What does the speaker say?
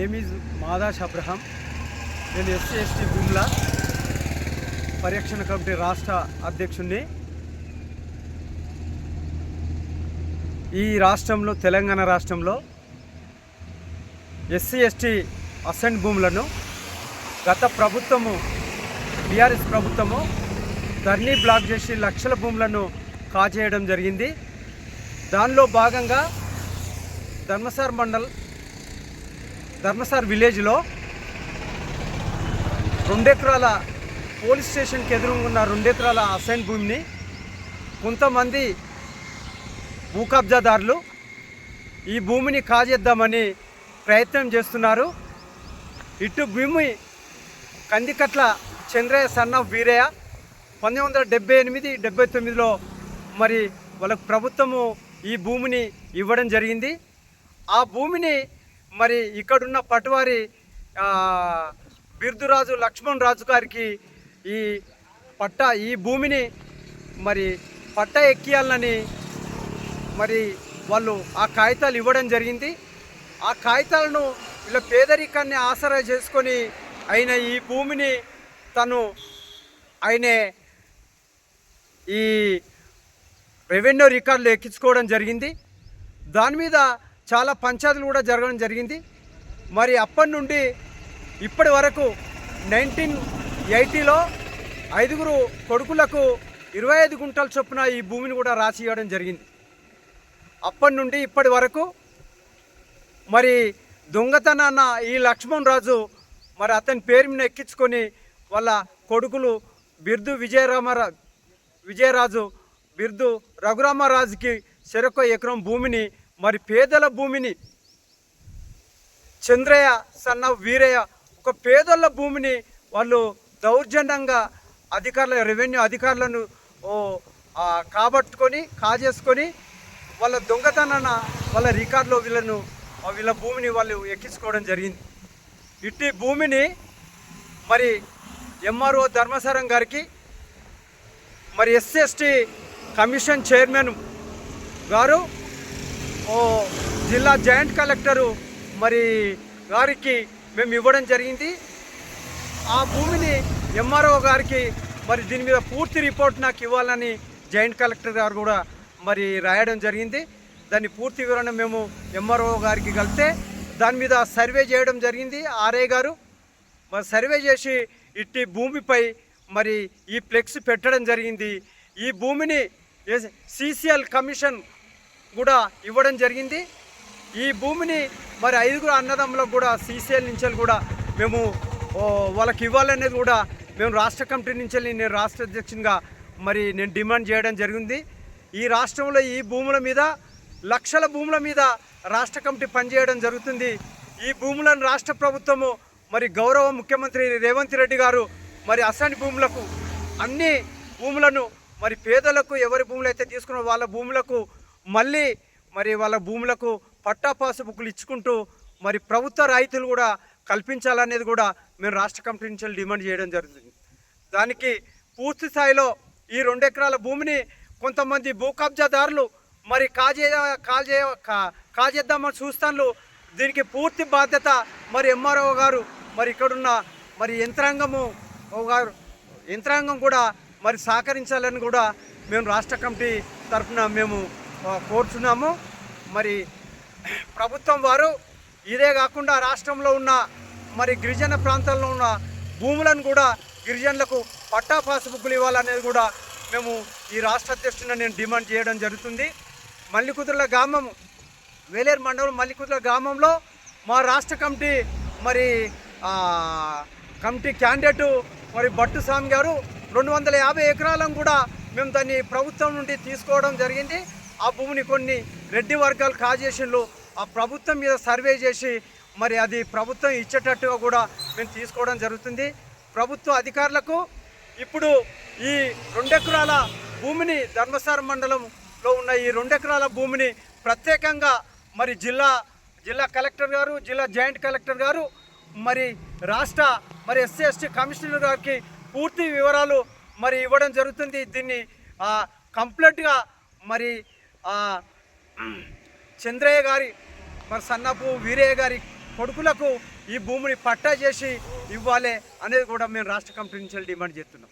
Name is మాదాష్ Abraham. నేను SC ST భూముల పరిరక్షణ కమిటీ రాష్ట్ర అధ్యక్షుడిని. ఈ రాష్ట్రంలో, తెలంగాణ రాష్ట్రంలో ఎస్సీ ఎస్టీ అసెంట్ భూములను గత ప్రభుత్వము, టీఆర్ఎస్ ప్రభుత్వము ధర్నీ బ్లాక్ చేసి లక్షల భూములను కాజేయడం జరిగింది. దానిలో భాగంగా ధర్మసార్ మండల్, ధర్మసార్ విలేజ్లో 2 ఎకరాల పోలీస్ స్టేషన్కి ఎదురుగున్న 2 ఎకరాల అసైన్ భూమిని కొంతమంది భూ కబ్జాదారులు ఈ భూమిని కాజేద్దామని ప్రయత్నం చేస్తున్నారు. ఇటు భూమి కందికట్ల చంద్రయ్య సన్ ఆఫ్ వీరయ్య 1978-79లో మరి వాళ్ళకు ప్రభుత్వము ఈ భూమిని ఇవ్వడం జరిగింది. ఆ భూమిని మరి ఇక్కడున్న పటువారి బిర్దురాజు లక్ష్మణ్ రాజు గారికి ఈ భూమిని మరి పట్టా ఎక్కియాలని మరి వాళ్ళు ఆ కాగితాలు ఇవ్వడం జరిగింది. ఆ కాగితాలను వీళ్ళ పేదరికాన్ని ఆసరా చేసుకొని ఆయన ఈ భూమిని ఆయన ఈ రెవెన్యూ రికార్డులు ఎక్కించుకోవడం జరిగింది. దాని మీద చాలా పంచాయతీలు కూడా జరగడం జరిగింది. మరి అప్పటి నుండి ఇప్పటి వరకు 1980లో 5 కొడుకులకు 25 గుంటల చొప్పున ఈ భూమిని కూడా రాసి ఇవ్వడం జరిగింది. అప్పటి నుండి ఇప్పటి వరకు మరి దొంగతనాన్న ఈ లక్ష్మణ్ రాజు మరి అతని పేరు మీద ఎక్కించుకొని వాళ్ళ కొడుకులు బిర్దు విజయరాజు, బిర్దు రఘురామరాజుకి చెరొక ఎకరం భూమిని, మరి పేదల భూమిని, చంద్రయ్య సన్న వీరయ్య ఒక పేదల భూమిని వాళ్ళు దౌర్జన్యంగా రెవెన్యూ అధికారులను కాబట్టుకొని కాజేసుకొని వాళ్ళ దొంగతనాన వాళ్ళ రికార్డులో వీళ్ళ భూమిని వాళ్ళు ఎక్కించుకోవడం జరిగింది. ఇట్టి భూమిని మరి ఎంఆర్ఓ ధర్మసారం గారికి, మరి ఎస్సీ ఎస్టీ కమిషన్ చైర్మన్ గారు, జిల్లా జాయింట్ కలెక్టరు మరి గారికి మేము ఇవ్వడం జరిగింది. ఆ భూమిని ఎంఆర్ఓ గారికి మరి దీని మీద పూర్తి రిపోర్ట్ నాకు ఇవ్వాలని జాయింట్ కలెక్టర్ గారు కూడా మరి రాయడం జరిగింది. దాన్ని పూర్తి వివరణ మేము ఎంఆర్ఓ గారికి కలిస్తే దాని మీద సర్వే చేయడం జరిగింది. ఆర్ఐ గారు మరి సర్వే చేసి ఇట్టి భూమిపై మరి ఈ ఫ్లెక్స్ పెట్టడం జరిగింది. ఈ భూమిని సిసిఎల్ కమిషన్ కూడా ఇవ్వడం జరిగింది. ఈ భూమిని మరి 5 అన్నదమ్ములకు కూడా సిసిఎల్ నుంచి కూడా మేము వాళ్ళకి ఇవ్వాలనేది కూడా మేము రాష్ట్ర కమిటీ నుంచి నేను రాష్ట్ర అధ్యక్షునిగా మరి నేను డిమాండ్ చేయడం జరిగింది. ఈ రాష్ట్రంలో ఈ భూముల మీద, లక్షల భూముల మీద రాష్ట్ర కమిటీ పనిచేయడం జరుగుతుంది. ఈ భూములను రాష్ట్ర ప్రభుత్వము మరి గౌరవ ముఖ్యమంత్రి రేవంత్ రెడ్డి గారు మరి అసైన్ భూములకు, అన్ని భూములను మరి పేదలకు ఎవరి భూములు అయితే తీసుకున్న వాళ్ళ భూములకు మళ్ళీ మరి వాళ్ళ భూములకు పట్టా పాసు బుక్కులు ఇచ్చుకుంటూ మరి ప్రభుత్వ రాయితీలు కూడా కల్పించాలనేది కూడా మేము రాష్ట్ర కమిటీ నుంచి డిమాండ్ చేయడం జరుగుతుంది. దానికి పూర్తి స్థాయిలో ఈ 2 ఎకరాల భూమిని కొంతమంది భూ కబ్జాదారులు మరి కాజేద్దామని చూస్తాను. దీనికి పూర్తి బాధ్యత మరి ఎంఆర్ఓ గారు, మరి ఇక్కడున్న మరి యంత్రాంగం కూడా మరి సహకరించాలని కూడా మేము రాష్ట్ర కమిటీ తరఫున మేము కోరుతున్నాము. మరి ప్రభుత్వం వారు ఇదే కాకుండా రాష్ట్రంలో ఉన్న మరి గిరిజన ప్రాంతాల్లో ఉన్న భూములను కూడా గిరిజనులకు పట్టా పాసు బుక్కులు ఇవ్వాలనేది కూడా మేము ఈ రాష్ట్ర అధ్యక్షుడిని నేను డిమాండ్ చేయడం జరుగుతుంది. మల్లికుదుర్ల గ్రామం, వేలేరు మండలం మల్లికుదుర్ల గ్రామంలో మా రాష్ట్ర కమిటీ మరి కమిటీ క్యాండిడేటు మరి భట్టు స్వామి గారు 250 ఎకరాలను కూడా మేము దాన్ని ప్రభుత్వం నుండి తీసుకోవడం జరిగింది. ఆ భూమిని కొన్ని రెడ్డి వర్గాలు కాజేషన్లు ఆ ప్రభుత్వం మీద సర్వే చేసి మరి అది ప్రభుత్వం ఇచ్చేటట్టుగా కూడా మేము తీసుకోవడం జరుగుతుంది. ప్రభుత్వ అధికారులకు ఇప్పుడు ఈ 2 ఎకరాల భూమిని, ధర్మసారం మండలంలో ఉన్న ఈ 2 ఎకరాల భూమిని ప్రత్యేకంగా మరి జిల్లా కలెక్టర్ గారు, జిల్లా జాయింట్ కలెక్టర్ గారు మరి రాష్ట్ర మరి ఎస్సీ ఎస్టీ కమిషనర్ గారికి పూర్తి వివరాలు మరి ఇవ్వడం జరుగుతుంది. దీన్ని కంప్లీట్గా మరి చంద్రయ్య గారి మరి సన్నపు వీరయ్య గారి కొడుకులకు ఈ భూమిని పట్టా చేసి ఇవ్వాలి అనేది కూడా మేము రాష్ట్ర కమిటీ నుంచి డిమాండ్ చేస్తున్నాం.